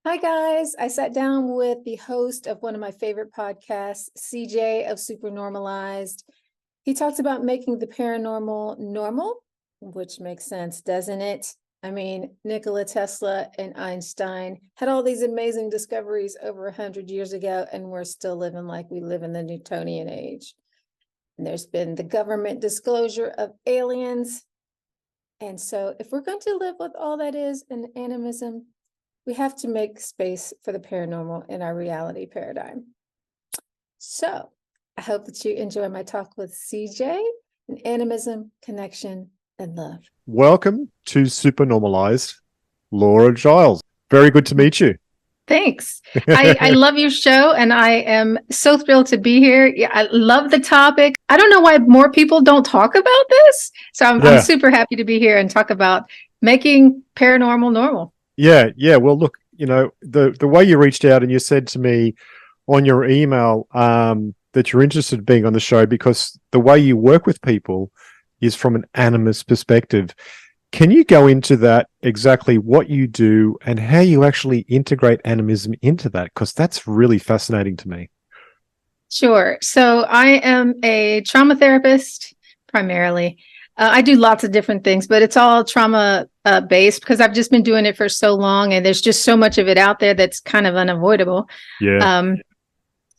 Hi, guys. I sat down with the host of one of my favorite podcasts, CeeJay of Supernormalized. He talks about making the paranormal normal, which makes sense, doesn't it? I mean, Nikola Tesla and Einstein had all these amazing discoveries over 100 years ago, and we're still living like we live in the Newtonian age. And there's been the government disclosure of aliens. And so if we're going to live with all that is in animism, we have to make space for the paranormal in our reality paradigm. So I hope that you enjoy my talk with CeeJay and animism, connection, and love. Welcome to Supernormalized, Laura Giles. Very good to meet you. Thanks. I love your show, and I am so thrilled to be here. Yeah, I love the topic. I don't know why more people don't talk about this. So I'm super happy to be here and talk about making paranormal normal. Yeah. Well, look, the way you reached out and you said to me on your email that you're interested in being on the show because the way you work with people is from an animist perspective. Can you go into that, exactly what you do and how you actually integrate animism into that? Because that's really fascinating to me. Sure. So I am a trauma therapist primarily. I do lots of different things, but it's all trauma based because I've just been doing it for so long, and there's just so much of it out there that's kind of unavoidable. Yeah.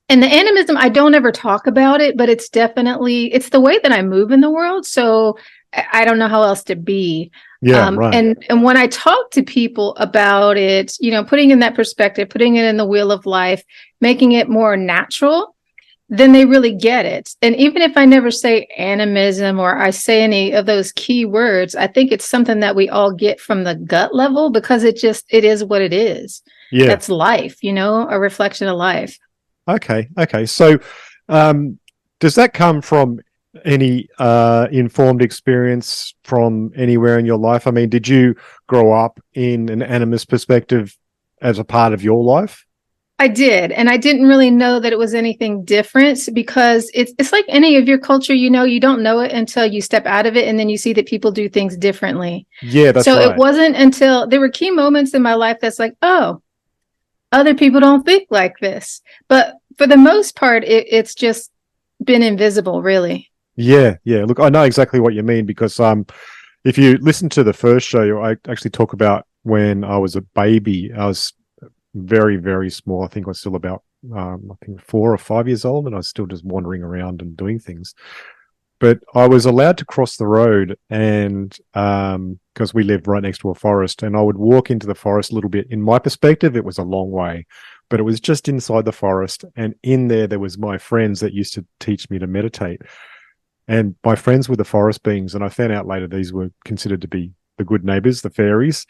And the animism, I don't ever talk about it, but it's the way that I move in the world. So I don't know how else to be. Yeah, right. And when I talk to people about it, putting in that perspective, putting it in the wheel of life, making it more natural, then they really get it. And even if I never say animism or I say any of those key words, I think it's something that we all get from the gut level because it is what it is. Yeah. That's life, a reflection of life. Okay. So does that come from any informed experience from anywhere in your life? I mean, did you grow up in an animist perspective as a part of your life? I did. And I didn't really know that it was anything different because it's like any of your culture, you don't know it until you step out of it and then you see that people do things differently. Yeah, that's so right. It wasn't until there were key moments in my life that's like, oh, other people don't think like this. But for the most part, it's just been invisible, really. Yeah. Look, I know exactly what you mean because if you listen to the first show, I actually talk about when I was a baby. I was very, very small. I think I was still about 4 or 5 years old, and I was still just wandering around and doing things. But I was allowed to cross the road, and because we lived right next to a forest, and I would walk into the forest a little bit. In my perspective, it was a long way, but it was just inside the forest, and in there was my friends that used to teach me to meditate. And my friends were the forest beings, and I found out later these were considered to be the good neighbors, the fairies.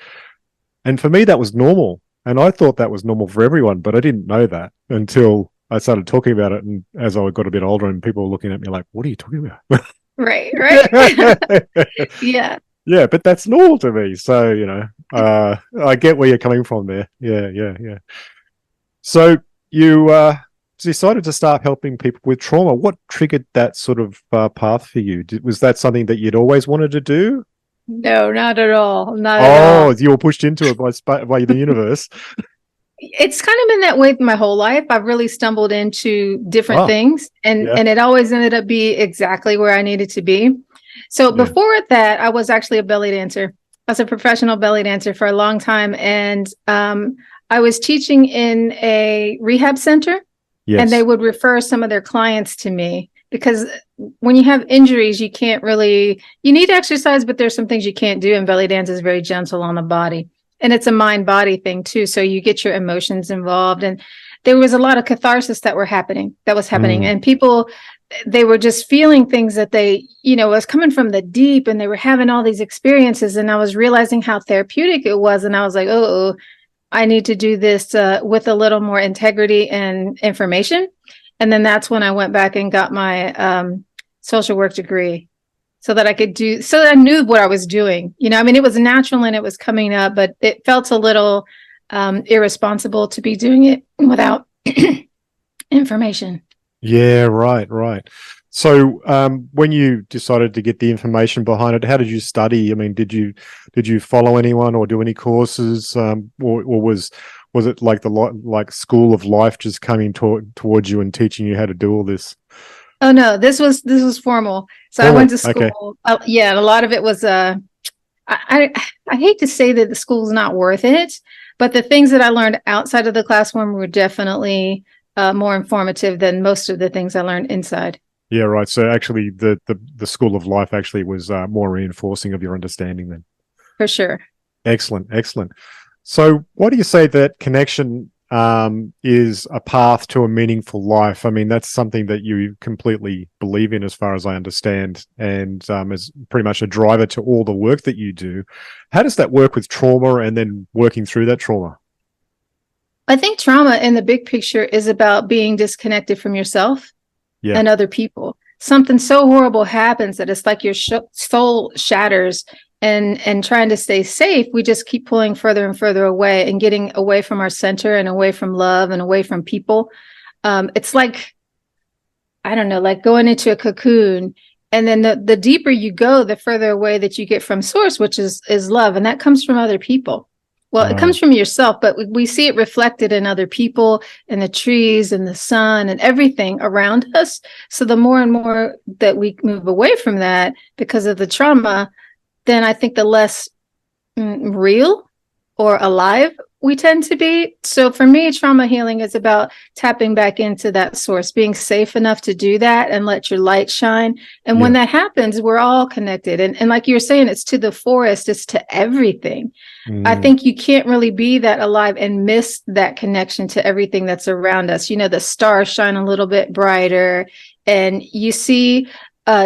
And for me, that was normal. And I thought that was normal for everyone, but I didn't know that until I started talking about it. And as I got a bit older and people were looking at me like, what are you talking about? Right. Yeah. Yeah, but that's normal to me. So, I get where you're coming from there. Yeah. So you decided to start helping people with trauma. What triggered that sort of path for you? Was that something that you'd always wanted to do? No, not at all. Not at all. Oh, you were pushed into it by the universe. It's kind of been that way my whole life. I've really stumbled into different things, and it always ended up being exactly where I needed to be. So before that, I was actually a belly dancer. I was a professional belly dancer for a long time, and I was teaching in a rehab center, and they would refer some of their clients to me. Because when you have injuries, you need exercise, but there's some things you can't do. And belly dance is very gentle on the body. And it's a mind-body thing too. So you get your emotions involved. And there was a lot of catharsis that was happening. And people, they were just feeling things that was coming from the deep, and they were having all these experiences. And I was realizing how therapeutic it was. And I was like, oh, I need to do this with a little more integrity and information. And then that's when I went back and got my social work degree so that I knew what I was doing. It was natural and it was coming up, but it felt a little irresponsible to be doing it without information. Yeah, right. So when you decided to get the information behind it, how did you study? I mean, did you follow anyone or do any courses, or was was it like like school of life just coming towards you and teaching you how to do all this? Oh no, this was formal. So I Formal. went to Okay. school. Yeah, and a lot of it was I hate to say that the school's not worth it, but the things that I learned outside of the classroom were definitely more informative than most of the things I learned inside. Yeah, right. So actually, the school of life actually was more reinforcing of your understanding then. For sure. Excellent, excellent. So, why do you say that connection is a path to a meaningful life? I mean, that's something that you completely believe in, as far as I understand, and is pretty much a driver to all the work that you do. How does that work with trauma and then working through that trauma? I think trauma in the big picture is about being disconnected from yourself Yeah. and other people. Something so horrible happens that it's like your soul shatters, and trying to stay safe, we just keep pulling further and further away and getting away from our center and away from love and away from people. It's like, I don't know, like going into a cocoon. And then the deeper you go, the further away that you get from source, which is love. And that comes from other people. Well, it comes from yourself, but we see it reflected in other people, in the trees and the sun and everything around us. So the more and more that we move away from that because of the trauma, then I think the less real or alive we tend to be. So for me, trauma healing is about tapping back into that source, being safe enough to do that and let your light shine. And when that happens, we're all connected. And like you were saying, it's to the forest, it's to everything. I think you can't really be that alive and miss that connection to everything that's around us. You know, the stars shine a little bit brighter, and you see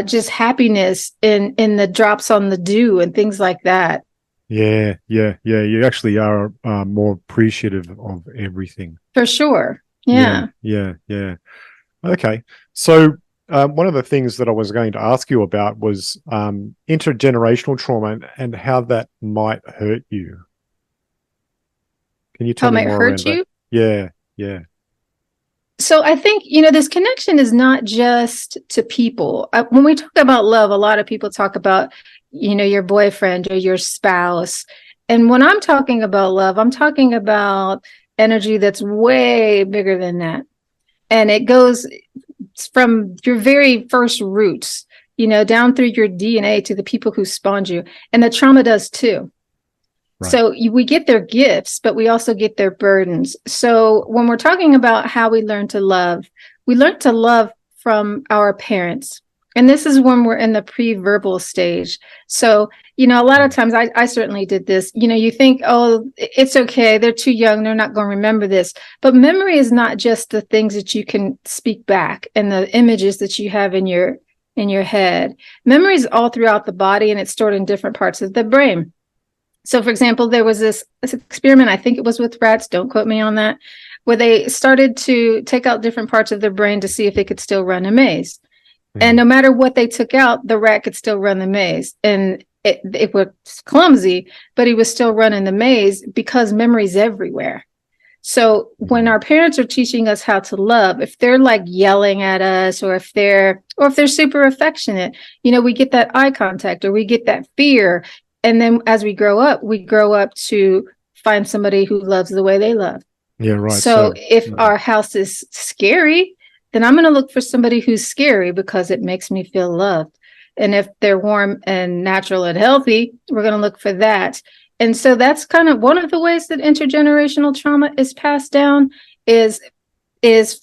just happiness in the drops on the dew and things like that. Yeah. You actually are more appreciative of everything. For sure. Yeah. Yeah. Okay. So one of the things that I was going to ask you about was intergenerational trauma and how that might hurt you. Can you tell How it me might more hurt around that? you? Yeah. So I think, this connection is not just to people. When we talk about love, a lot of people talk about, your boyfriend or your spouse. And when I'm talking about love, I'm talking about energy that's way bigger than that. And it goes from your very first roots, down through your DNA to the people who spawned you. And the trauma does too. Right. So we get their gifts, but we also get their burdens. So when we're talking about how we learn to love from our parents. And this is when we're in the pre-verbal stage. So, a lot of times I certainly did this. You think, oh, it's okay. They're too young. They're not going to remember this. But memory is not just the things that you can speak back and the images that you have in your head. Memory is all throughout the body, and it's stored in different parts of the brain. So, for example, there was this experiment, I think it was with rats, don't quote me on that, where they started to take out different parts of their brain to see if it could still run a maze. And no matter what they took out, the rat could still run the maze. And it was clumsy, but he was still running the maze because memory's everywhere. So when our parents are teaching us how to love, if they're like yelling at us, or if they're super affectionate, we get that eye contact, or we get that fear. And then as we grow up to find somebody who loves the way they love. Yeah, right. So if our house is scary, then I'm going to look for somebody who's scary because it makes me feel loved. And if they're warm and natural and healthy, we're going to look for that. And so that's kind of one of the ways that intergenerational trauma is passed down is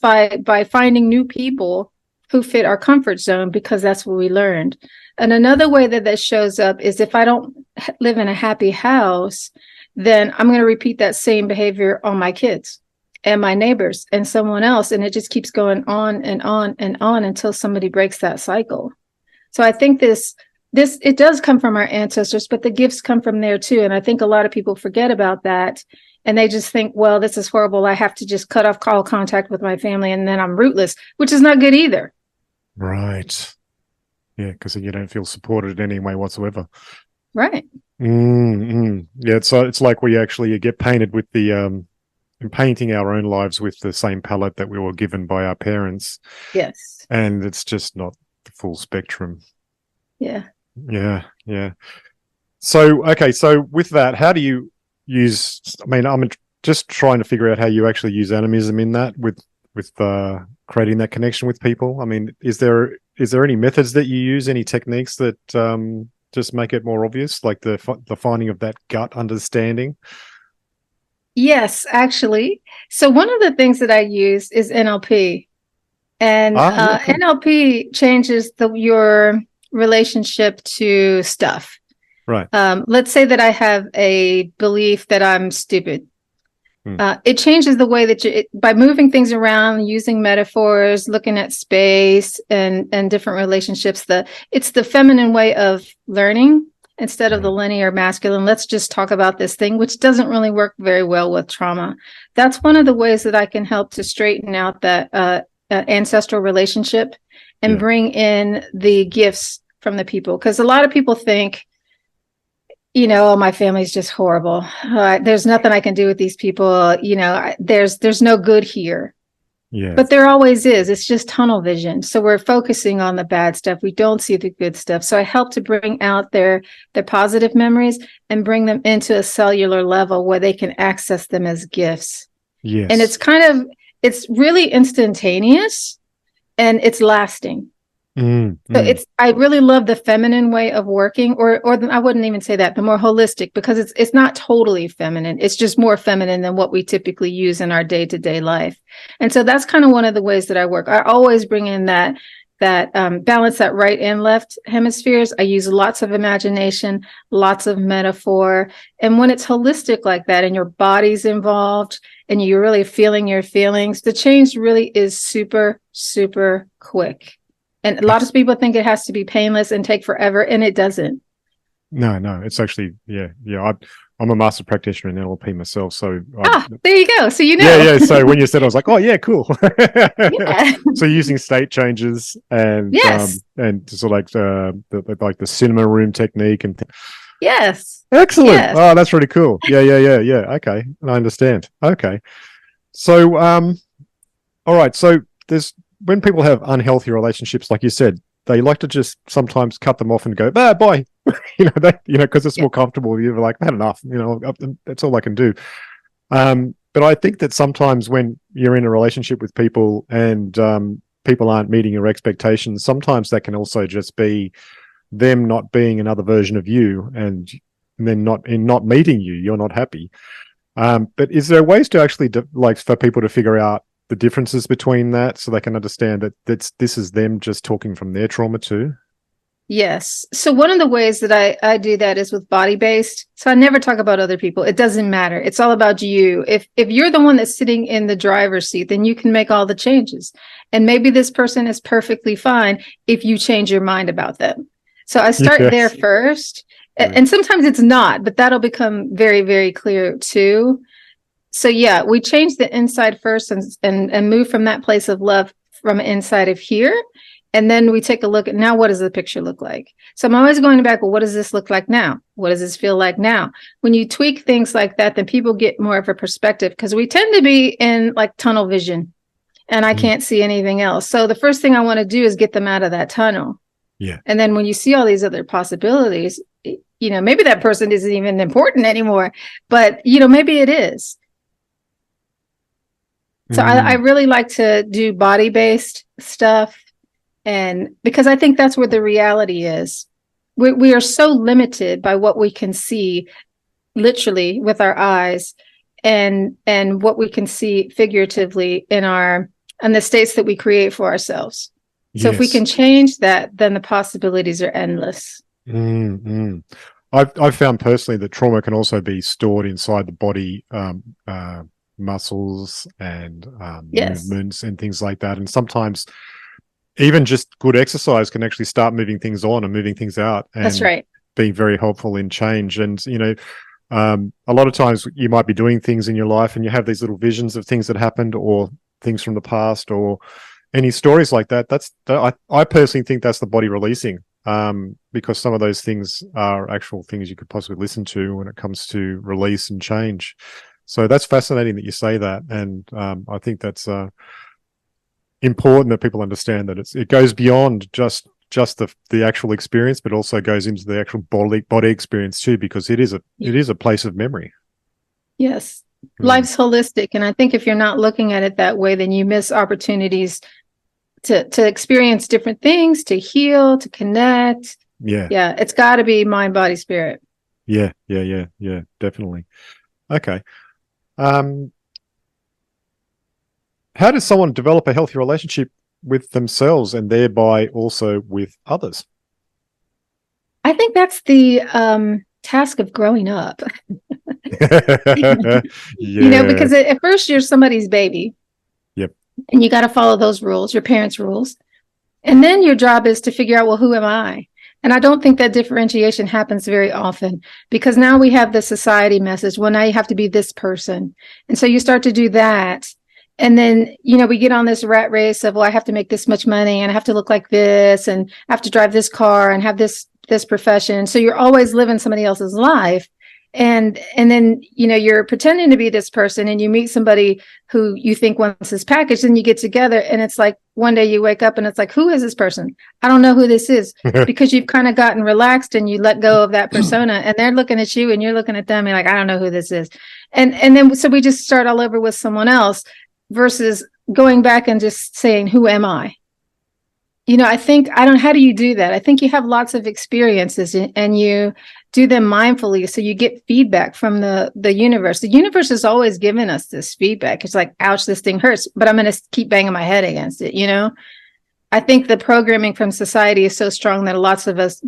by finding new people who fit our comfort zone, because that's what we learned. And another way that shows up is if I don't live in a happy house, then I'm going to repeat that same behavior on my kids and my neighbors and someone else. And it just keeps going on and on and on until somebody breaks that cycle. So I think this it does come from our ancestors, but the gifts come from there too. And I think a lot of people forget about that. And they just think, well, this is horrible. I have to just cut off all contact with my family, and then I'm rootless, which is not good either. Right. Yeah, because you don't feel supported in any way whatsoever. Right. Yeah, so it's like we actually get painted with painting our own lives with the same palette that we were given by our parents. Yes. And it's just not the full spectrum. Yeah. So, okay, so with that, how do you use, I'm just trying to figure out how you actually use animism in that with creating that connection with people. I mean, is there any methods that you use, any techniques that just make it more obvious, like the finding of that gut understanding? Yes, actually. So one of the things that I use is NLP, and Yeah, cool. NLP changes your relationship to stuff. Right. Let's say that I have a belief that I'm stupid. It changes the way that by moving things around, using metaphors, looking at space and different relationships. It's the feminine way of learning instead of the linear masculine. Let's just talk about this thing, which doesn't really work very well with trauma. That's one of the ways that I can help to straighten out that ancestral relationship and bring in the gifts from the people. Because a lot of people think, oh, my family's just horrible. There's nothing I can do with these people. There's no good here. Yeah. But there always is. It's just tunnel vision. So we're focusing on the bad stuff. We don't see the good stuff. So I help to bring out their positive memories and bring them into a cellular level where they can access them as gifts. Yes. And it's really instantaneous and it's lasting. So I really love the feminine way of working, or I wouldn't even say that, the more holistic, because it's not totally feminine. It's just more feminine than what we typically use in our day-to-day life. And so that's kind of one of the ways that I work. I always bring in that balance, that right and left hemispheres. I use lots of imagination, lots of metaphor. And when it's holistic like that and your body's involved and you're really feeling your feelings, the change really is super, super quick. And a lot of people think it has to be painless and take forever, and it doesn't. No, it's actually, I'm a master practitioner in NLP myself. So there you go. So Yeah. So when you said, I was like, oh yeah, cool. Yeah. So using state changes and and sort of like the cinema room technique and yes, excellent. Yes. Oh, that's really cool. Yeah. Okay, I understand. Okay, so all right. So when people have unhealthy relationships, like you said, they like to just sometimes cut them off and go, bye. Because it's more comfortable. You're like, I've had enough. That's all I can do. But I think that sometimes when you're in a relationship with people and people aren't meeting your expectations, sometimes that can also just be them not being another version of you, and then not meeting you, you're not happy. But is there ways to actually for people to figure out the differences between that, so they can understand that this is them just talking from their trauma too? Yes. So one of the ways that I do that is with body-based. So I never talk about other people. It doesn't matter. It's all about you. If you're the one that's sitting in the driver's seat, then you can make all the changes. And maybe this person is perfectly fine if you change your mind about them. So I start there first. And sometimes it's not, but that'll become very, very clear too. So yeah, we change the inside first and move from that place of love from inside of here. And then we take a look at, now what does the picture look like? So I'm always going back, well, what does this look like now? What does this feel like now? When you tweak things like that, then people get more of a perspective, because we tend to be in like tunnel vision and I can't see anything else. So the first thing I want to do is get them out of that tunnel. Yeah. And then when you see all these other possibilities, maybe that person isn't even important anymore, but maybe it is. So I really like to do body-based stuff, and because I think that's where the reality is. We are so limited by what we can see literally with our eyes and what we can see figuratively in the states that we create for ourselves. So if we can change that, then the possibilities are endless. I've found personally that trauma can also be stored inside the body, muscles and movements and things like that. And sometimes even just good exercise can actually start moving things on and moving things out. And that's right. Being very helpful in change. And, a lot of times you might be doing things in your life and you have these little visions of things that happened or things from the past or any stories like that. I personally think that's the body releasing, because some of those things are actual things you could possibly listen to when it comes to release and change. So that's fascinating that you say that, and I think that's important that people understand that it goes beyond just the actual experience, but also goes into the actual body experience too, because it is a place of memory. Yes, Life's holistic. And I think if you're not looking at it that way, then you miss opportunities to experience different things, to heal, to connect. Yeah. Yeah. It's got to be mind, body, spirit. Yeah. Definitely. Okay. How does someone develop a healthy relationship with themselves and thereby also with others? I think that's the task of growing up. Yeah. Because at first you're somebody's baby. Yep. And you got to follow those rules, your parents' rules. And then your job is to figure out, well, who am I? And I don't think that differentiation happens very often, because now we have the society message. Well, now you have to be this person. And so you start to do that. And then, we get on this rat race of, well, I have to make this much money and I have to look like this and I have to drive this car and have this profession. So you're always living somebody else's life. And then, you're pretending to be this person and you meet somebody who you think wants this package, and you get together and it's like one day you wake up and it's like, who is this person? I don't know who this is, because you've kind of gotten relaxed and you let go of that persona, and they're looking at you and you're looking at them. You're like, I don't know who this is. And then, so we just start all over with someone else versus going back and just saying, who am I? How do you do that? I think you have lots of experiences and you do them mindfully. So you get feedback from the universe. The universe is always giving us this feedback. It's like, ouch, this thing hurts, but I'm going to keep banging my head against it. I think the programming from society is so strong that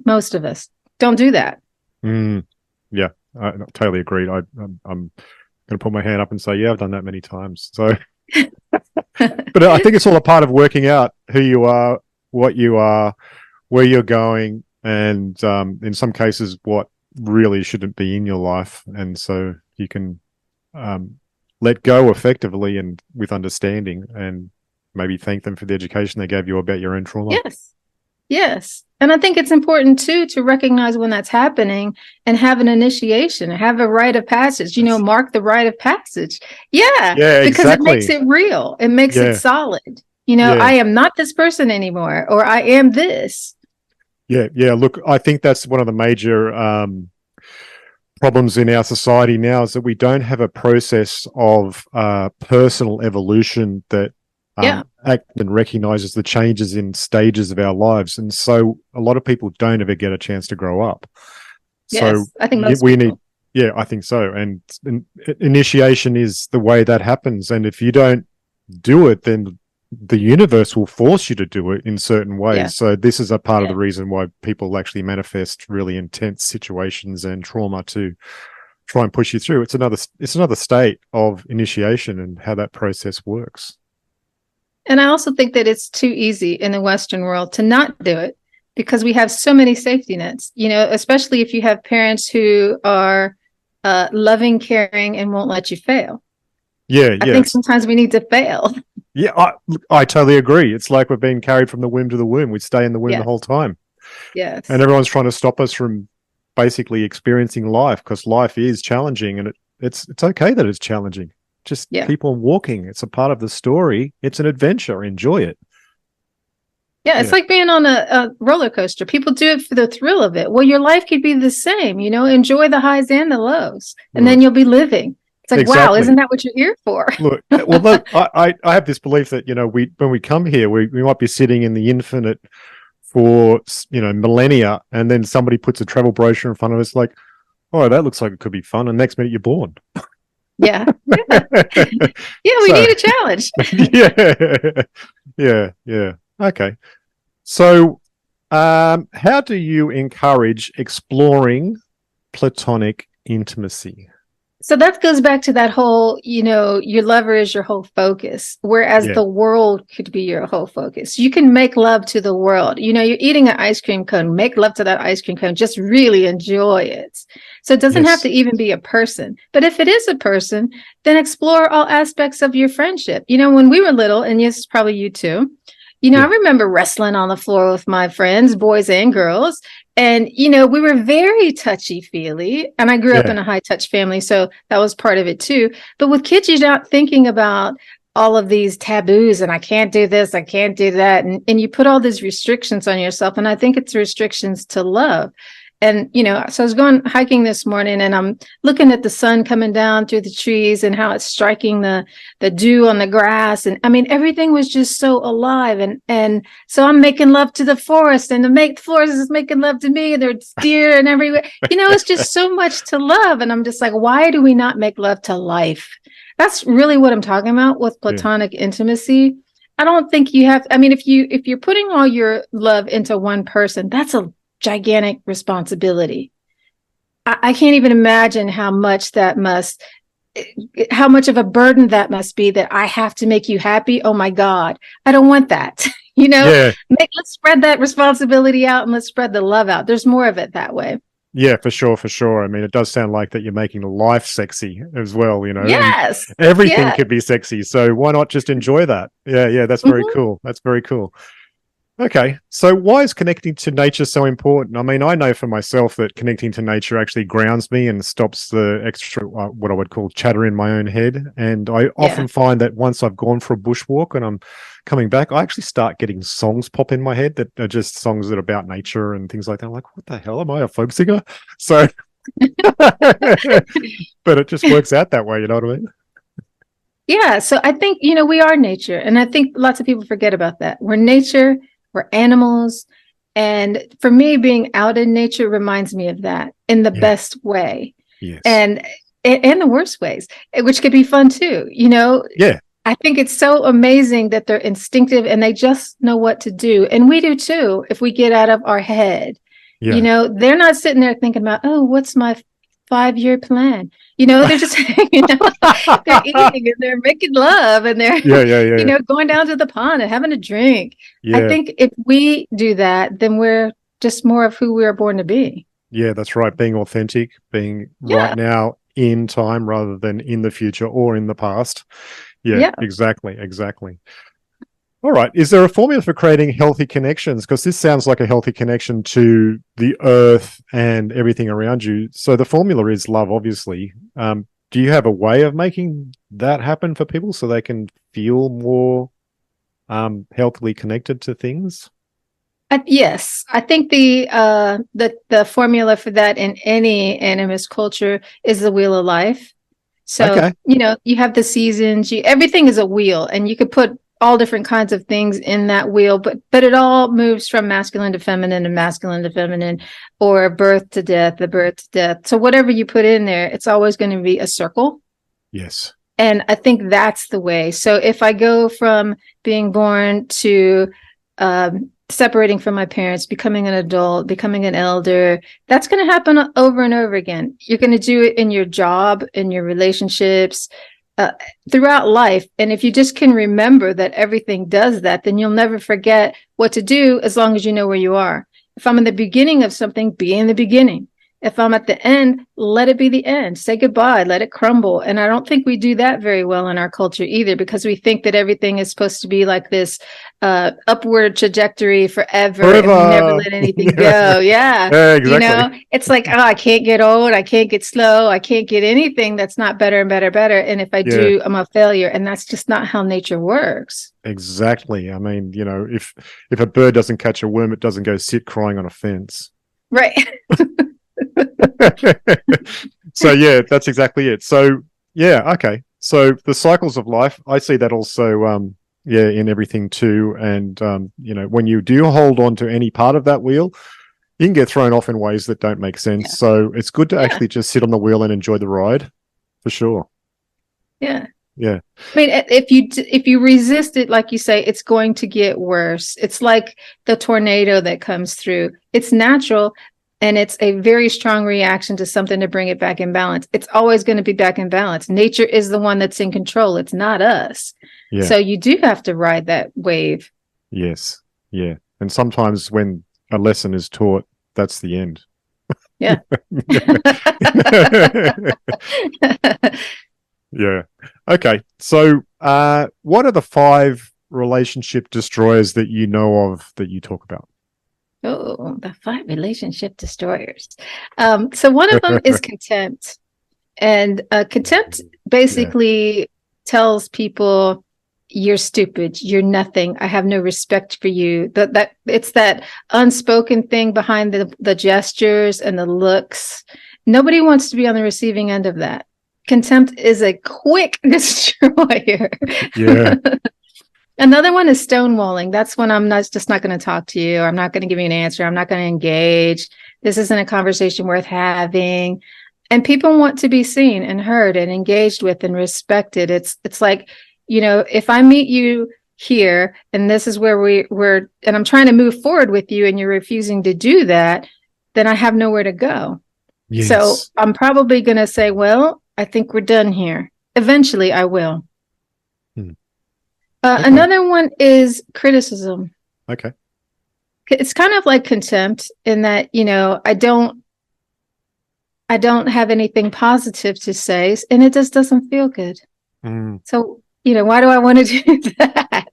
most of us don't do that. Yeah, I totally agreed. I'm going to put my hand up and say, yeah, I've done that many times. So, but I think it's all a part of working out who you are, what you are, where you're going, and in some cases what really shouldn't be in your life, and so you can let go effectively and with understanding, and maybe thank them for the education they gave you about your own trauma. Yes. And I think it's important too to recognize when that's happening and have an initiation, have a rite of passage, mark the rite of passage. Yeah, because exactly. It makes it real. It makes it solid. I am not this person anymore, or I am this. Yeah. Look, I think that's one of the major problems in our society now, is that we don't have a process of personal evolution that acts and recognizes the changes in stages of our lives. And so a lot of people don't ever get a chance to grow up. Yes, so I think most we people. need, I think so. And initiation is the way that happens. And if you don't do it, then the universe will force you to do it in certain ways. Yeah. So this is a part of the reason why people actually manifest really intense situations and trauma to try and push you through. It's another state of initiation and how that process works. And I also think that it's too easy in the Western world to not do it, because we have so many safety nets, especially if you have parents who are loving, caring, and won't let you fail. I think sometimes we need to fail. Yeah, I totally agree. It's like we're being carried from the womb to the womb. We stay in the womb the whole time. Yes. And everyone's trying to stop us from basically experiencing life, because life is challenging, and it's okay that it's challenging. Just keep on walking. It's a part of the story. It's an adventure. Enjoy it. Yeah, it's like being on a roller coaster. People do it for the thrill of it. Well, your life could be the same, enjoy the highs and the lows, and then you'll be living. It's like, wow, isn't that what you're here for? Look, I have this belief that, when we come here, we might be sitting in the infinite for, millennia, and then somebody puts a travel brochure in front of us like, oh, that looks like it could be fun. And next minute you're born. Yeah. We need a challenge. Yeah. Okay. So, how do you encourage exploring platonic intimacy? So that goes back to that whole, your lover is your whole focus, whereas the world could be your whole focus. You can make love to the world. You're eating an ice cream cone, make love to that ice cream cone, just really enjoy it. So it doesn't have to even be a person. But if it is a person, then explore all aspects of your friendship. When we were little, and yes, probably you too, I remember wrestling on the floor with my friends, boys and girls. And, we were very touchy-feely. And I grew up in a high-touch family, so that was part of it too. But with kids, you're not thinking about all of these taboos, and I can't do this, I can't do that. And you put all these restrictions on yourself. And I think it's restrictions to love. And, so I was going hiking this morning and I'm looking at the sun coming down through the trees and how it's striking the dew on the grass. And I mean, everything was just so alive. And so I'm making love to the forest, and the forest is making love to me, and there's deer and everywhere. It's just so much to love. And I'm just like, why do we not make love to life? That's really what I'm talking about with platonic intimacy. I don't think you have, if you're putting all your love into one person, that's a gigantic responsibility. I can't even imagine how much of a burden that must be, that I have to make you happy. Oh my God, I don't want that. Let's spread that responsibility out, and let's spread the love out. There's more of it that way. Yeah, for sure. I mean, it does sound like that you're making life sexy as well, Yes. And everything could be sexy. So why not just enjoy that? Yeah, that's very cool. That's very cool. Okay, so why is connecting to nature so important? I mean, I know for myself that connecting to nature actually grounds me and stops the extra, what I would call chatter in my own head. And I often find that once I've gone for a bushwalk and I'm coming back, I actually start getting songs pop in my head that are just songs that are about nature and things like that. I'm like, what the hell? Am I a folk singer? So, but it just works out that way, you know what I mean? Yeah, so I think, we are nature. And I think lots of people forget about that. We're nature. We're animals. And for me, being out in nature reminds me of that in the best way. Yes. And the worst ways, which could be fun too. Yeah. I think it's so amazing that they're instinctive and they just know what to do. And we do too, if we get out of our head. Yeah. They're not sitting there thinking about, oh, what's my 5-year plan? They're just they're eating and they're making love and they're going down to the pond and having a drink. I think if we do that, then we're just more of who we are born to be. Yeah, that's right. Being authentic, being right now in time rather than in the future or in the past. Yeah. Exactly. All right. Is there a formula for creating healthy connections? Because this sounds like a healthy connection to the earth and everything around you. So the formula is love, obviously. Do you have a way of making that happen for people so they can feel more healthily connected to things? Yes, I think the formula for that in any animist culture is the wheel of life. So, you have the seasons, everything is a wheel, and you could put all different kinds of things in that wheel, but it all moves from masculine to feminine and masculine to feminine, or birth to death, the birth to death. So whatever you put in there, it's always going to be a circle. Yes. And I think that's the way. So if I go from being born to separating from my parents, becoming an adult, becoming an elder, that's going to happen over and over again. You're going to do it in your job, in your relationships, throughout life. And if you just can remember that everything does that, then you'll never forget what to do as long as you know where you are. If I'm in the beginning of something, be in the beginning. If I'm at the end, let it be the end. Say goodbye, let it crumble. And I don't think we do that very well in our culture either, because we think that everything is supposed to be like this upward trajectory forever. And we never let anything go. Yeah, exactly. It's like, I can't get old, I can't get slow, I can't get anything that's not better and better. And if I do, I'm a failure. And that's just not how nature works. Exactly. I mean, if a bird doesn't catch a worm, it doesn't go sit crying on a fence. Right. So that's exactly it. So okay. So the cycles of life, I see that also in everything too. And when you do hold on to any part of that wheel, you can get thrown off in ways that don't make sense. So it's good to actually just sit on the wheel and enjoy the ride, for sure. Yeah. I mean, if you resist it, like you say, it's going to get worse. It's like the tornado that comes through. It's natural. And it's a very strong reaction to something to bring it back in balance. It's always going to be back in balance. Nature is the one that's in control. It's not us. Yeah. So you do have to ride that wave. Yes. Yeah. And sometimes when a lesson is taught, that's the end. Yeah. Yeah. Okay. So what are the 5 relationship destroyers that you know of that you talk about? Oh, the 5 relationship destroyers. So one of them is contempt. And contempt basically tells people, you're stupid, you're nothing, I have no respect for you. That it's that unspoken thing behind the gestures and the looks. Nobody wants to be on the receiving end of that. Contempt is a quick destroyer. Yeah. Another one is stonewalling. That's when I'm just not going to talk to you. I'm not going to give you an answer. I'm not going to engage. This isn't a conversation worth having. And people want to be seen and heard and engaged with and respected. It's like, if I meet you here and this is where we're, and I'm trying to move forward with you and you're refusing to do that, then I have nowhere to go. Yes. So I'm probably going to say, well, I think we're done here. Eventually I will. Okay. Another one is criticism. Okay. It's kind of like contempt in that, I don't have anything positive to say, and it just doesn't feel good. So, why do I want to do that?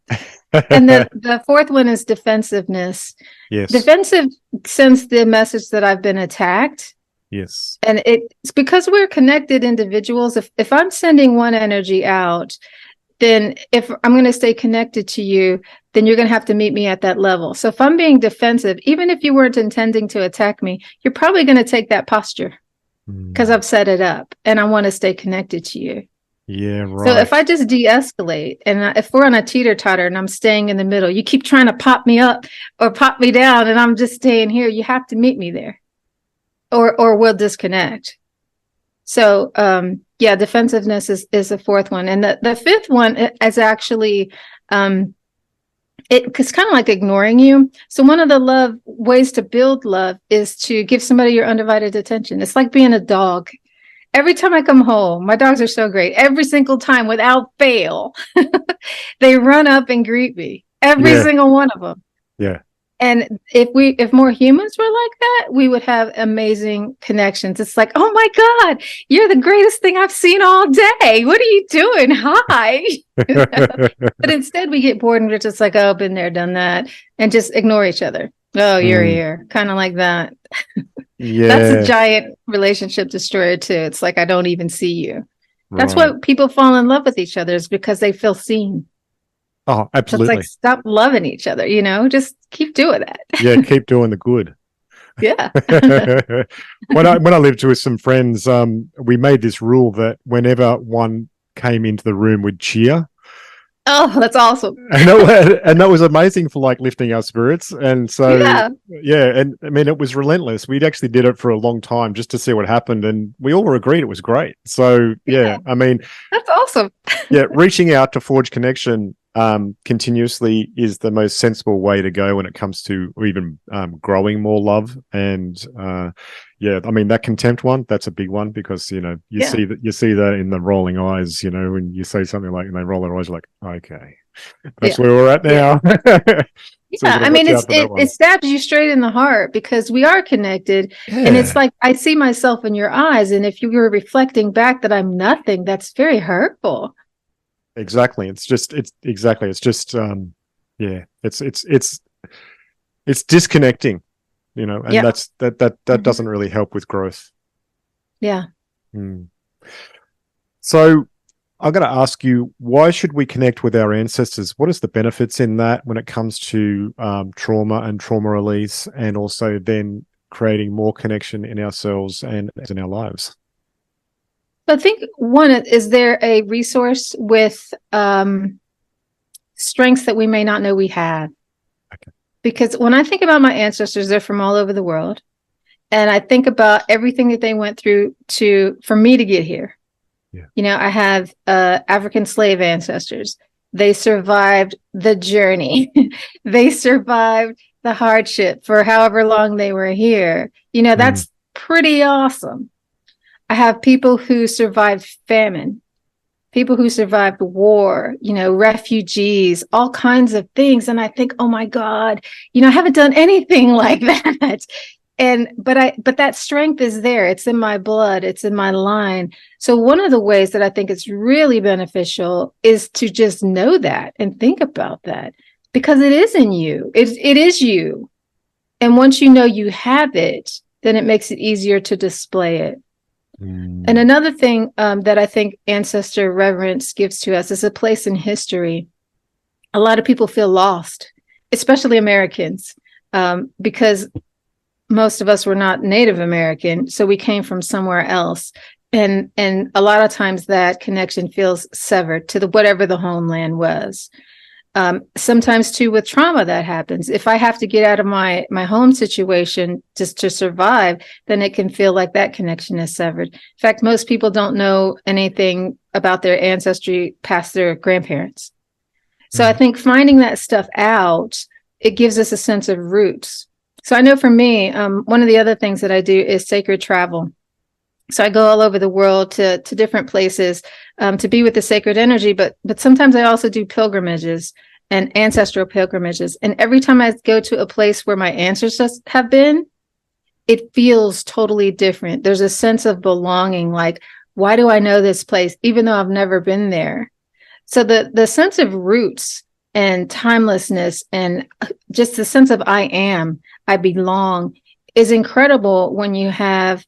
And the fourth one is defensiveness. Yes. Defensive sends the message that I've been attacked. Yes. And it's because we're connected individuals. If I'm sending one energy out, then if I'm going to stay connected to you, then you're going to have to meet me at that level. So if I'm being defensive, even if you weren't intending to attack me, you're probably going to take that posture because I've set it up and I want to stay connected to you. Yeah, right. So if I just de-escalate and if we're on a teeter-totter and I'm staying in the middle, you keep trying to pop me up or pop me down and I'm just staying here, you have to meet me there or we'll disconnect. So, defensiveness is the fourth one. And the fifth one is actually, it's kind of like ignoring you. So one of the ways to build love is to give somebody your undivided attention. It's like being a dog. Every time I come home, my dogs are so great. Every single time without fail, they run up and greet me. Every single one of them. Yeah. And if more humans were like that, we would have amazing connections. It's like, oh my God, you're the greatest thing I've seen all day. What are you doing? Hi. But instead we get bored and we're just like, oh, been there, done that, and just ignore each other. Oh, you're here. Kind of like that. Yeah. That's a giant relationship destroyer too. It's like, I don't even see you. That's why people fall in love with each other, is because they feel seen. Oh, absolutely. So it's like, stop loving each other, just keep doing that. Yeah, keep doing the good. Yeah. When I lived with some friends, we made this rule that whenever one came into the room, we'd cheer. Oh, that's awesome. And that was amazing for like lifting our spirits. And so, and I mean, it was relentless. We'd actually did it for a long time just to see what happened. And we all agreed it was great. So, I mean, that's awesome. Reaching out to forge connection continuously is the most sensible way to go when it comes to even growing more love. And I mean, that contempt one, that's a big one, because see that in the rolling eyes, when you say something like, and they roll their eyes, like, okay, that's where we're at now. So I mean, it stabs you straight in the heart, because we are connected. And it's like, I see myself in your eyes, and if you were reflecting back that I'm nothing, that's very hurtful. Exactly. It's just it's disconnecting, and that doesn't really help with growth. Yeah. So I'm going to ask you, why should we connect with our ancestors? What is the benefits in that when it comes to trauma and trauma release, and also then creating more connection in ourselves and in our lives? I think one, is there a resource with strengths that we may not know we have? Okay. Because when I think about my ancestors, they're from all over the world. And I think about everything that they went through for me to get here. Yeah. I have African slave ancestors. They survived the journey. They survived the hardship for however long they were here. That's pretty awesome. I have people who survived famine, people who survived war, refugees, all kinds of things. And I think, oh my God, I haven't done anything like that. But that strength is there. It's in my blood. It's in my line. So one of the ways that I think it's really beneficial is to just know that and think about that, because it is in you. It is you. And once you know you have it, then it makes it easier to display it. And another thing that I think ancestor reverence gives to us is a place in history. a lot of people feel lost, especially Americans, because most of us were not Native American, so we came from somewhere else. And a lot of times that connection feels severed to whatever the homeland was. Sometimes too with trauma that happens. If I have to get out of my home situation just to survive, then it can feel like that connection is severed. In fact, most people don't know anything about their ancestry past their grandparents. So I think finding that stuff out, it gives us a sense of roots. So I know for me, one of the other things that I do is sacred travel. So I go all over the world to different places to be with the sacred energy, but sometimes I also do pilgrimages and ancestral pilgrimages. And every time I go to a place where my ancestors have been, it feels totally different. There's a sense of belonging, like, why do I know this place, even though I've never been there? So the sense of roots and timelessness and just the sense of I belong is incredible when you have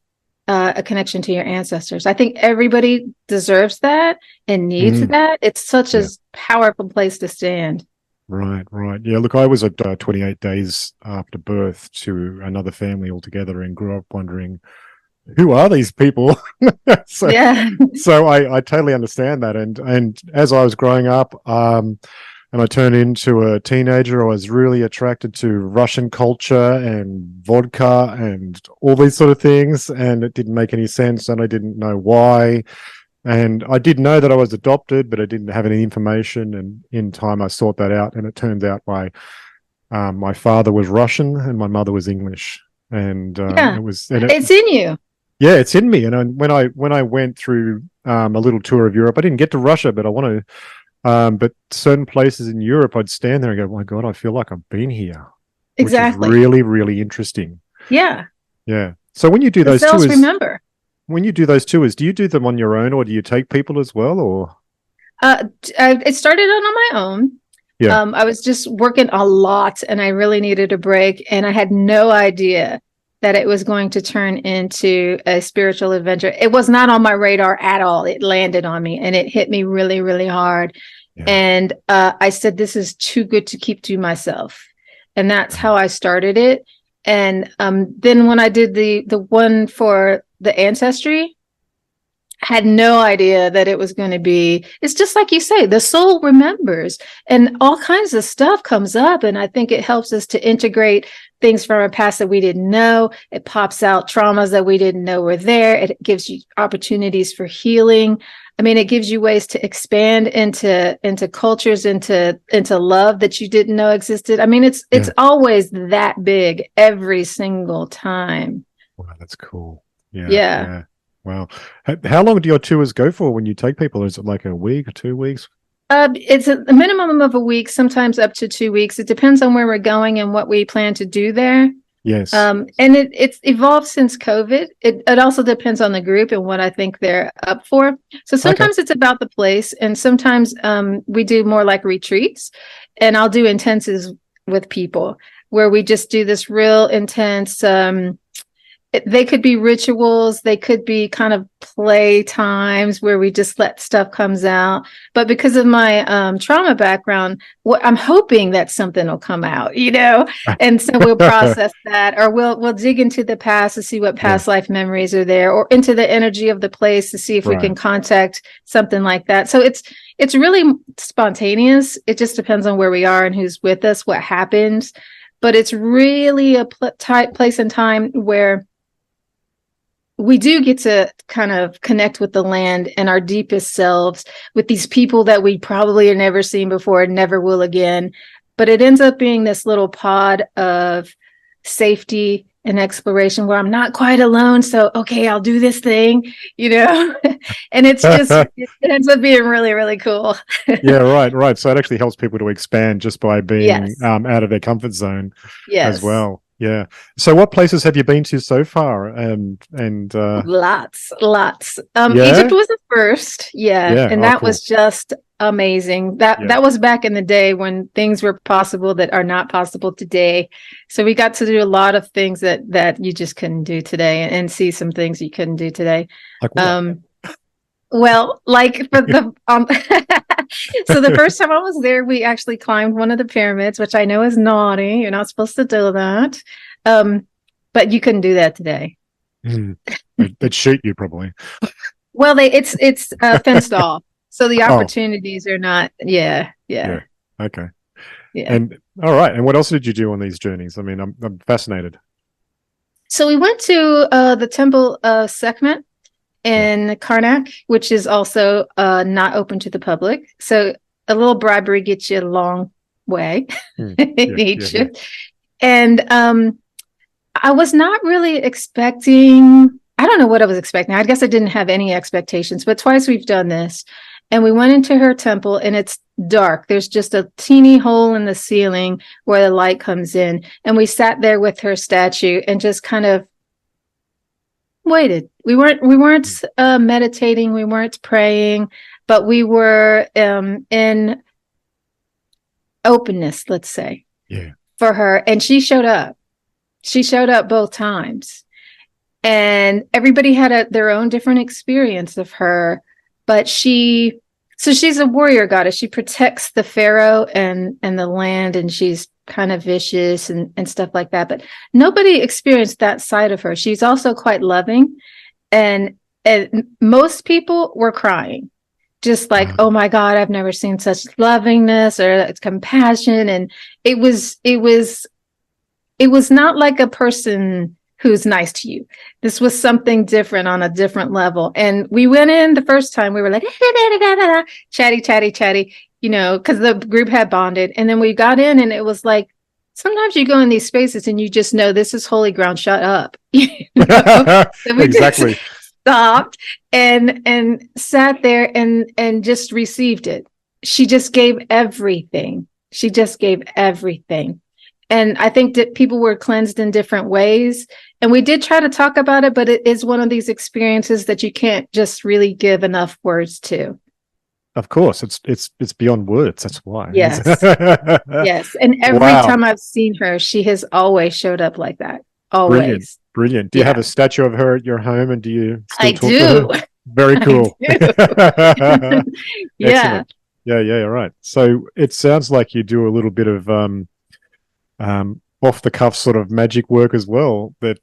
a connection to your ancestors. I think everybody deserves that and needs that. It's such a powerful place to stand. Right. Yeah, look, I was at 28 days after birth to another family altogether and grew up wondering, who are these people? So I totally understand that. And as I was growing up, and I turned into a teenager, I was really attracted to Russian culture and vodka and all these sort of things. And it didn't make any sense. And I didn't know why. And I did know that I was adopted, but I didn't have any information. And in time, I sought that out. And it turns out my father was Russian and my mother was English. And it's in you. Yeah, it's in me. And when I went through a little tour of Europe, I didn't get to Russia, but I want to. But certain places in Europe, I'd stand there and go, "My God, I feel like I've been here." Exactly. Which is really, really interesting. Yeah. So when you do those tours, remember. When you do those tours, do you do them on your own, or do you take people as well? Or it started on my own. Yeah. I was just working a lot, and I really needed a break, and I had no idea that it was going to turn into a spiritual adventure. It was not on my radar at all. It landed on me, and it hit me really, really hard. Yeah. And I said, this is too good to keep to myself. And that's how I started it. And then when I did the one for the ancestry, had no idea that it was going to be, it's just like you say, the soul remembers and all kinds of stuff comes up. And I think it helps us to integrate things from our past that we didn't know. It pops out traumas that we didn't know were there. It gives you opportunities for healing. I mean, it gives you ways to expand into cultures, into love that you didn't know existed. I mean, it's always that big every single time. Wow, that's cool. Yeah. Wow. How long do your tours go for when you take people? Is it like a week or 2 weeks? It's a minimum of a week, sometimes up to 2 weeks. It depends on where we're going and what we plan to do there. Yes. And it's evolved since COVID. It also depends on the group and what I think they're up for. So sometimes it's about the place, and sometimes we do more like retreats, and I'll do intensives with people where we just do this real intense they could be rituals, they could be kind of play times where we just let stuff comes out. But because of my trauma background, I'm hoping that something will come out, and so we'll process that, or we'll dig into the past to see what past life memories are there, or into the energy of the place to see if we can contact something like that. So it's really spontaneous. It just depends on where we are and who's with us, what happens. But it's really a tight place and time where we do get to kind of connect with the land and our deepest selves, with these people that we probably have never seen before and never will again. But it ends up being this little pod of safety and exploration where I'm not quite alone. So, okay, I'll do this thing, and it's just, it ends up being really, really cool. Yeah, right. So it actually helps people to expand just by being out of their comfort zone as well. Yeah. So what places have you been to so far? And lots. Egypt was the first. And that was just amazing. That was back in the day when things were possible that are not possible today. So we got to do a lot of things that you just couldn't do today, and see some things you couldn't do today. Like what? Well, like for the so the first time I was there, we actually climbed one of the pyramids, which I know is naughty. You're not supposed to do that. But you couldn't do that today. Mm. They'd shoot you probably. Well, it's fenced off, so the Oh, opportunities are not. Yeah, yeah. yeah, Okay. yeah. And all right. And what else did you do on these journeys? I mean, I'm fascinated. So we went to the temple Sekhmet Yeah. in Karnak, which is also not open to the public. So a little bribery gets you a long way Mm. in Yeah. Yeah. Yeah. Egypt. And I was not really expecting, I don't know what I was expecting. I guess I didn't have any expectations, but twice we've done this. And we went into her temple and it's dark. There's just a teeny hole in the ceiling where the light comes in. And we sat there with her statue and just kind of waited. We weren't meditating, we weren't praying, but we were in openness, let's say, Yeah. for her. And she showed up. She showed up both times. And everybody had their own different experience of her, but so she's a warrior goddess. She protects the pharaoh and the land, and she's kind of vicious and stuff like that. But nobody experienced that side of her. She's also quite loving, and most people were crying, just like, oh my God, I've never seen such lovingness or compassion. And it was not like a person who's nice to you. This was something different on a different level. And we went in the first time, we were like, chatty, chatty, chatty, because the group had bonded. And then we got in and it was like, sometimes you go in these spaces and you just know this is holy ground, shut up. So we Exactly. just stopped and sat there and just received it. She just gave everything. She just gave everything. And I think that people were cleansed in different ways. And we did try to talk about it, but it is one of these experiences that you can't just really give enough words to. Of course, it's beyond words. That's why. Yes. Yes. And every Wow. time I've seen her, she has always showed up like that. Brilliant. Always. Brilliant. Do you have a statue of her at your home, and do you still I talk do. to her? Very cool. Yeah. Excellent. Yeah, yeah, right. So it sounds like you do a little bit of off the cuff sort of magic work as well. That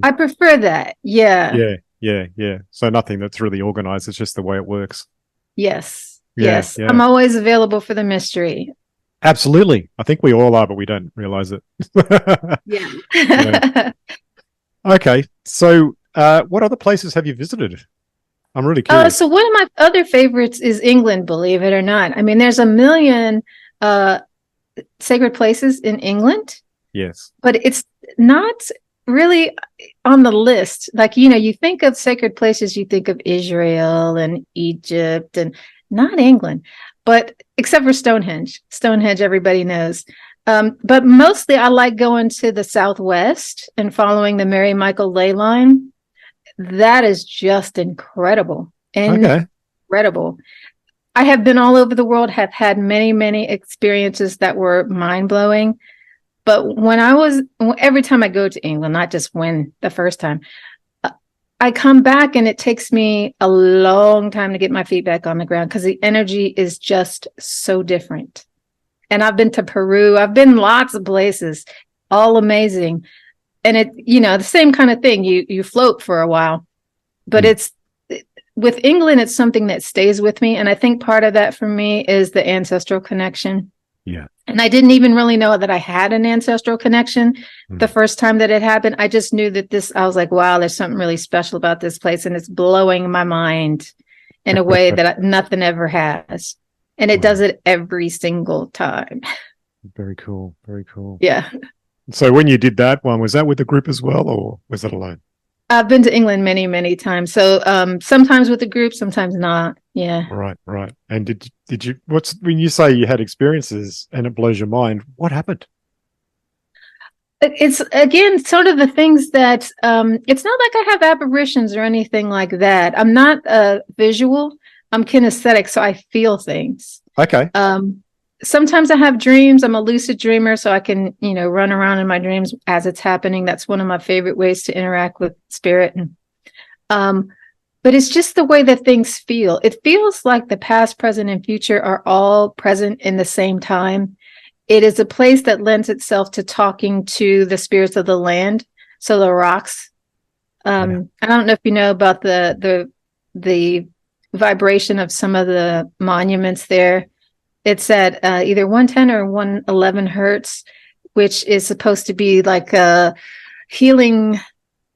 I prefer that. Yeah. yeah, yeah, yeah. So nothing that's really organized. It's just the way it works. Yes. Yeah, Yes. yeah. I'm always available for the mystery. Absolutely. I think we all are, but we don't realize it. Yeah. Yeah. Okay. So what other places have you visited? I'm really curious. So one of my other favorites is England, believe it or not. I mean, there's a million sacred places in England. Yes. But it's not really on the list. Like, you think of sacred places, you think of Israel and Egypt and not England, but except for Stonehenge. Stonehenge, everybody knows. But mostly I like going to the Southwest and following the Mary Michael ley line. That is just incredible. Okay. Incredible. I have been all over the world, have had many, many experiences that were mind-blowing. But every time I go to England, not just the first time, I come back and it takes me a long time to get my feet back on the ground because the energy is just so different. And I've been to Peru. I've been lots of places, all amazing. And the same kind of thing. You float for a while, but with England, it's something that stays with me. And I think part of that for me is the ancestral connection. Yeah. And I didn't even really know that I had an ancestral connection the first time that it happened. I just knew that I was like, wow, there's something really special about this place. And it's blowing my mind in a way that nothing ever has. And it does it every single time. Very cool. Very cool. Yeah. So when you did that one, was that with the group as well, or was that alone? I've been to England many, many times. So sometimes with the group, sometimes not. Yeah. Right, right. And did you, when you say you had experiences and it blows your mind, what happened? It's, again, sort of the things that, it's not like I have apparitions or anything like that. I'm not visual. I'm kinesthetic, so I feel things. Okay. Sometimes I have dreams. I'm a lucid dreamer, so I can, run around in my dreams as it's happening. That's one of my favorite ways to interact with spirit. but it's just the way that things feel. It feels like the past, present, and future are all present in the same time. It is a place that lends itself to talking to the spirits of the land. So the rocks. I don't know if you know about the vibration of some of the monuments there. It's at either 110 or 111 hertz, which is supposed to be like a healing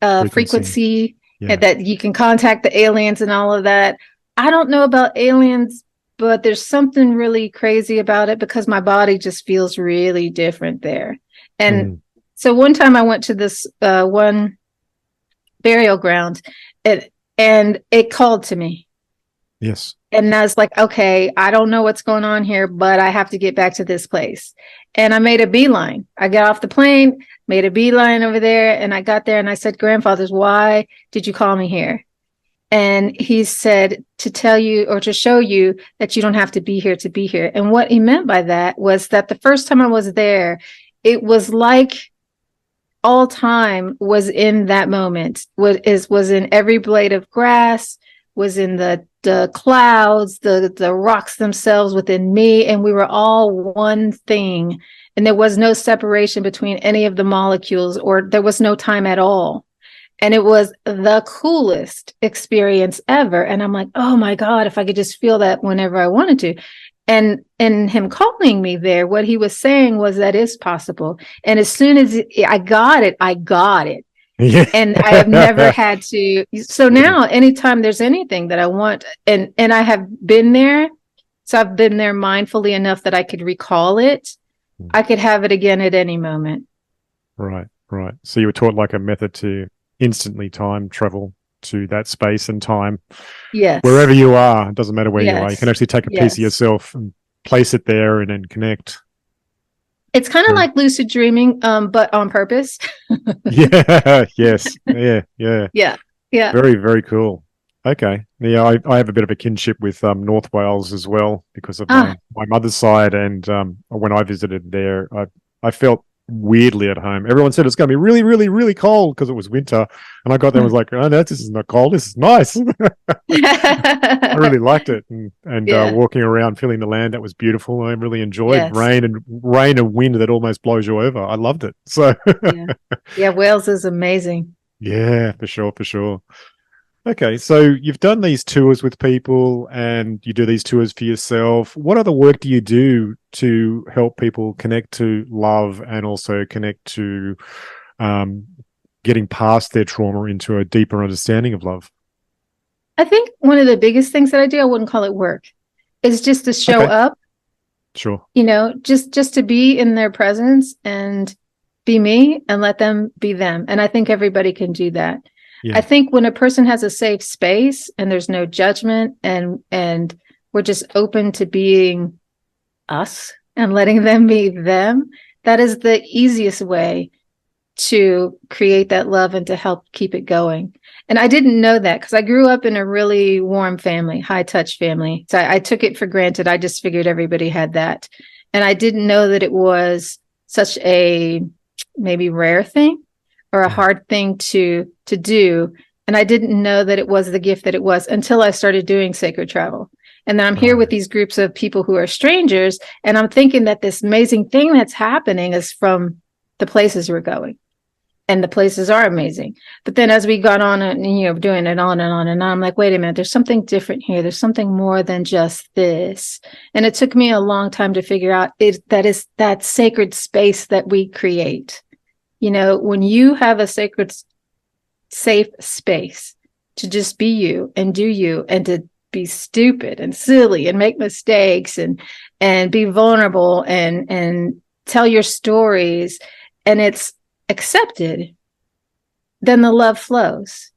frequency that you can contact the aliens and all of that. I don't know about aliens, but there's something really crazy about it because my body just feels really different there. And so one time I went to this one burial ground and it called to me. Yes. And I was like, okay, I don't know what's going on here, but I have to get back to this place. And I made a beeline. I got off the plane, made a beeline over there, and I got there and I said, grandfathers, why did you call me here? And he said, to tell you or to show you that you don't have to be here to be here. And what he meant by that was that the first time I was there, it was like all time was in that moment, was in every blade of grass, was in the clouds, the rocks themselves within me, and we were all one thing. And there was no separation between any of the molecules, or there was no time at all. And it was the coolest experience ever. And I'm like, oh my God, if I could just feel that whenever I wanted to. And him calling me there, what he was saying was that is possible. And as soon as I got it, I got it. Yeah. And I have never had to. So now anytime there's anything that I want, and I have been there, so I've been there mindfully enough that I could recall it. I could have it again at any moment. Right. So you were taught like a method to instantly time travel to that space and time. Yes. Wherever you are, it doesn't matter where you are. You can actually take a piece of yourself and place it there and then connect. It's kind of like lucid dreaming, but on purpose. Yeah. Yes. Yeah. Very, very cool. Okay. Yeah, I have a bit of a kinship with North Wales as well because of my mother's side, and when I visited there, I felt weirdly at home. Everyone said it's going to be really, really, really cold because it was winter, and I got there and was like, oh no, this is not cold. This is nice. I really liked it, and walking around, feeling the land, that was beautiful. I really enjoyed rain and wind that almost blows you over. I loved it. So Wales is amazing. Yeah, for sure. Okay, so you've done these tours with people and you do these tours for yourself. What other work do you do to help people connect to love and also connect to getting past their trauma into a deeper understanding of love? I think one of the biggest things that I do, I wouldn't call it work, is just to show up. Sure. Just to be in their presence and be me and let them be them. And I think everybody can do that. Yeah. I think when a person has a safe space and there's no judgment and we're just open to being us and letting them be them, that is the easiest way to create that love and to help keep it going. And I didn't know that because I grew up in a really warm family, high touch family. So I took it for granted. I just figured everybody had that. And I didn't know that it was such a maybe rare thing or a hard thing to do. And I didn't know that it was the gift that it was until I started doing sacred travel. And then I'm here with these groups of people who are strangers, and I'm thinking that this amazing thing that's happening is from the places we're going. And the places are amazing. But then as we got on and, doing it on and on and on, I'm like, wait a minute, there's something different here. There's something more than just this. And it took me a long time to figure out that is that sacred space that we create. When you have a sacred, safe space to just be you and do you and to be stupid and silly and make mistakes and be vulnerable and tell your stories, and it's accepted, then the love flows,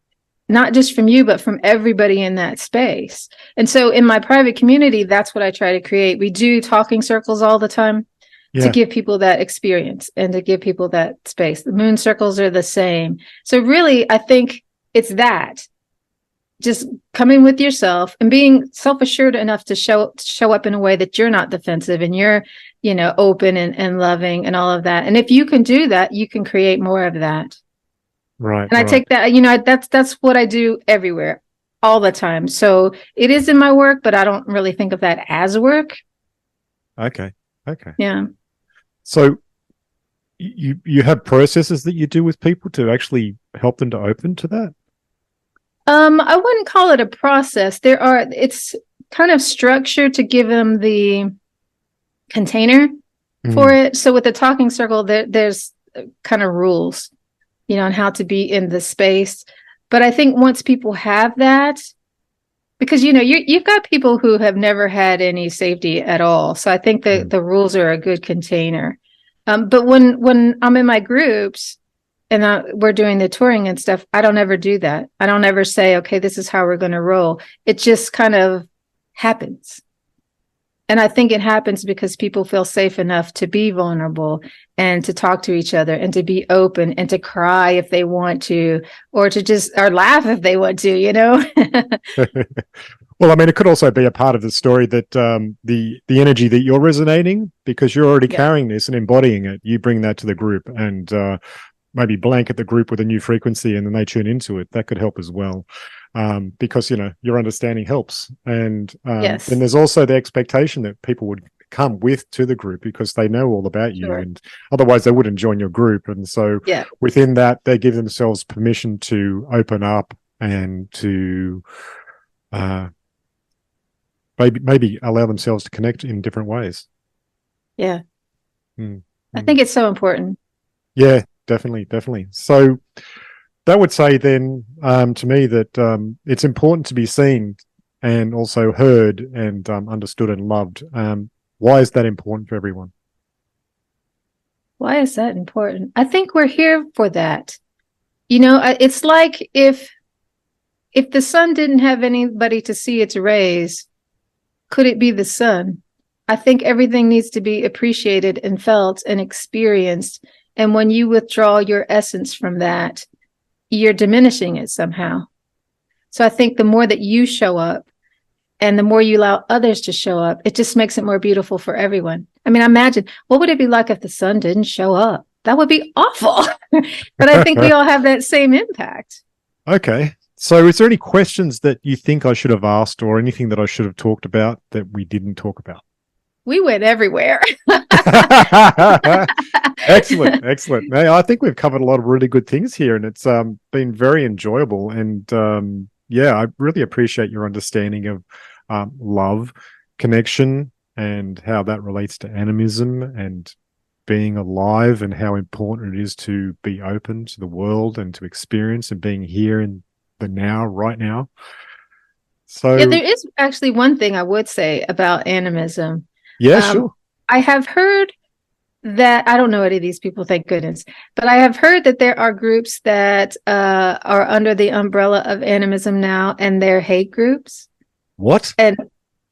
not just from you, but from everybody in that space. And so in my private community, that's what I try to create. We do talking circles all the time. To give people that experience and to give people that space. The moon circles are the same. So really, I think it's that. Just coming with yourself and being self-assured enough to show up in a way that you're not defensive and you're, open and loving and all of that. And if you can do that, you can create more of that. Right. And I take that, that's what I do everywhere. all the time. So it is in my work, but I don't really think of that as work. Okay. Yeah. So you have processes that you do with people to actually help them to open to that? I wouldn't call it a process. It's kind of structured to give them the container for it. So with the talking circle, there's kind of rules, on how to be in the space. But I think once people have that, because you've got people who have never had any safety at all. So I think the rules are a good container. But when I'm in my groups and we're doing the touring and stuff, I don't ever do that. I don't ever say, okay, this is how we're going to roll. It just kind of happens. And I think it happens because people feel safe enough to be vulnerable and to talk to each other and to be open and to cry if they want to, or laugh if they want to. Well, I mean, it could also be a part of the story that the energy that you're resonating, because you're already carrying this and embodying it, you bring that to the group and maybe blanket the group with a new frequency, and then they tune into it. That could help as well. Because your understanding helps, and then there's also the expectation that people would come to the group because they know all about you, and otherwise they wouldn't join your group. And so within that, they give themselves permission to open up and to maybe allow themselves to connect in different ways. I think it's so important. Yeah, definitely. So that would say then to me that it's important to be seen and also heard and understood and loved. Why is that important for everyone? Why is that important? I think we're here for that. It's like if the sun didn't have anybody to see its rays, could it be the sun? I think everything needs to be appreciated and felt and experienced. And when you withdraw your essence from that, you're diminishing it somehow. So I think the more that you show up and the more you allow others to show up, it just makes it more beautiful for everyone. I mean, imagine, what would it be like if the sun didn't show up? That would be awful. But I think we all have that same impact. Okay. So is there any questions that you think I should have asked, or anything that I should have talked about that we didn't talk about? We went everywhere. Excellent. I think we've covered a lot of really good things here, and it's been very enjoyable. And I really appreciate your understanding of love, connection, and how that relates to animism and being alive, and how important it is to be open to the world and to experience and being here in the now, right now. So there is actually one thing I would say about animism. Yeah, sure. I have heard that, I don't know any of these people, thank goodness, but I have heard that there are groups that are under the umbrella of animism now, and they're hate groups. What? And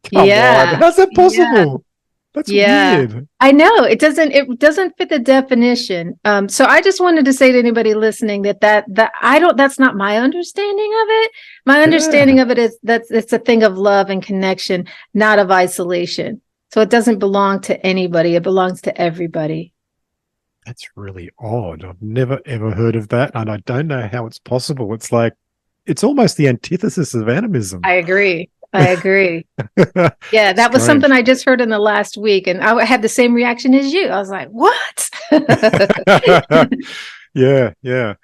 Come on. How's that possible? That's weird. I know it doesn't fit the definition. So I just wanted to say to anybody listening that's not my understanding of it. My understanding of it is that it's a thing of love and connection, not of isolation. So it doesn't belong to anybody. It belongs to everybody. That's really odd. I've never, ever heard of that. And I don't know how it's possible. It's like, it's almost the antithesis of animism. I agree. Yeah, that was something I just heard in the last week. And I had the same reaction as you. I was like, what? Yeah.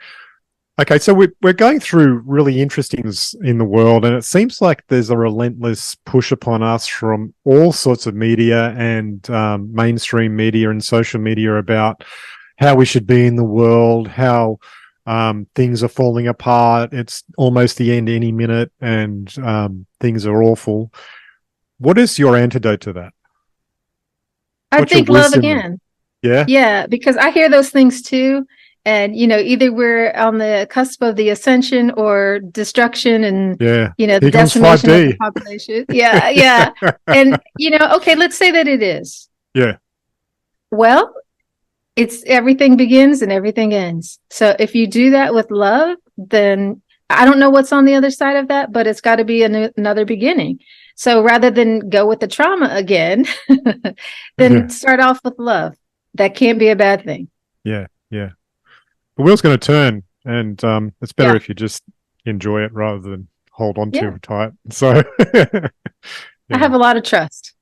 Okay, so we're going through really interesting things in the world, and it seems like there's a relentless push upon us from all sorts of media and mainstream media and social media about how we should be in the world, how things are falling apart. It's almost the end any minute, and things are awful. What is your antidote to that? I think love again. Yeah, because I hear those things too. And, either we're on the cusp of the ascension or destruction and, the decimation of the population. Yeah. And, okay, let's say that it is. Yeah. Well, it's everything begins and everything ends. So if you do that with love, then I don't know what's on the other side of that, but it's got to be another beginning. So rather than go with the trauma again, then start off with love. That can't be a bad thing. Yeah. The wheel's going to turn, and it's better if you just enjoy it rather than hold on Yeah. to tight. So I have a lot of trust.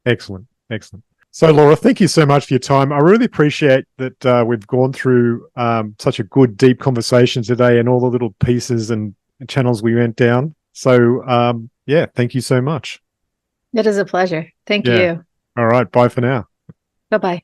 Excellent. Excellent. So, Laura, thank you so much for your time. I really appreciate that we've gone through such a good, deep conversation today and all the little pieces and channels we went down. So, yeah, thank you so much. It is a pleasure. Thank you. All right. Bye for now. Bye-bye.